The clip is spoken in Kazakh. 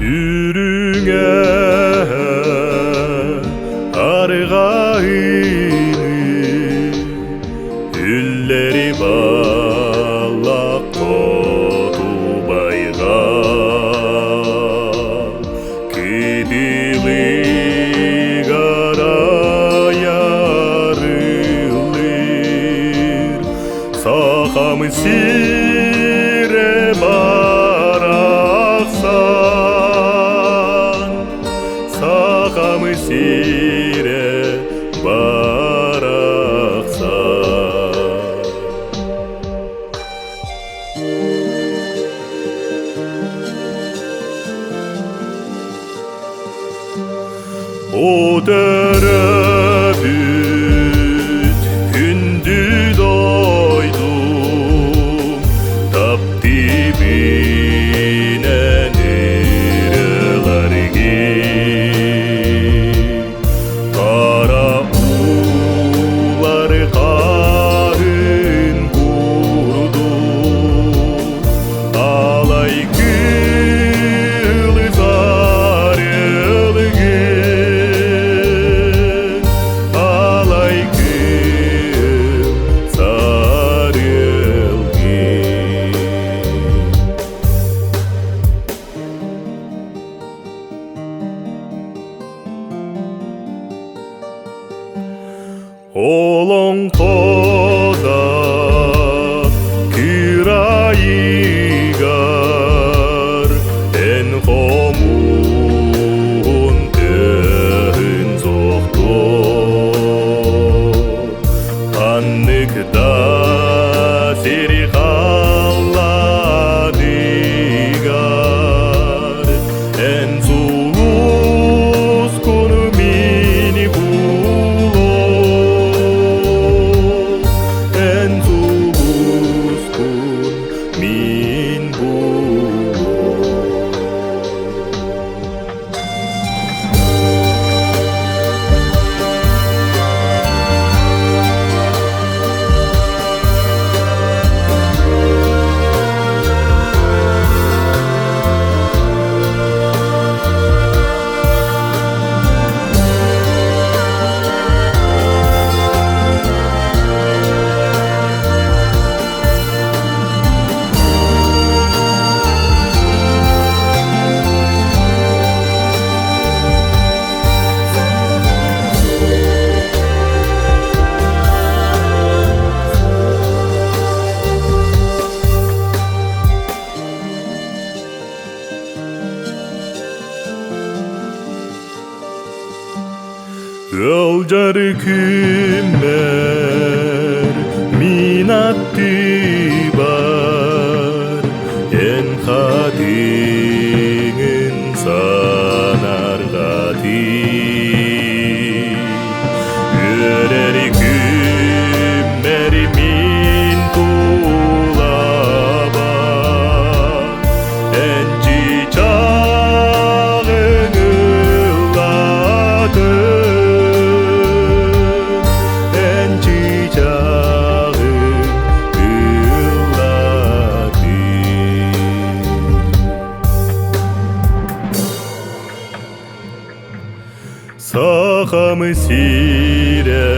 үрүңе аргайны үллери балак котубайга кидили гараярылыр сахам сире бараксан сахам сире бараксан Өтөрөбүт күндү дойдум таптибинен ырыларги кара улар карын курду алай Олоңтода кирайгар эн хомун төн зокто анныкда сери халладыгар эн зулус куну мини Өлжар күмер минатты бар эн хатыңын санарга өрер күмер мин тулаба энчи чагың ыллады сахам сире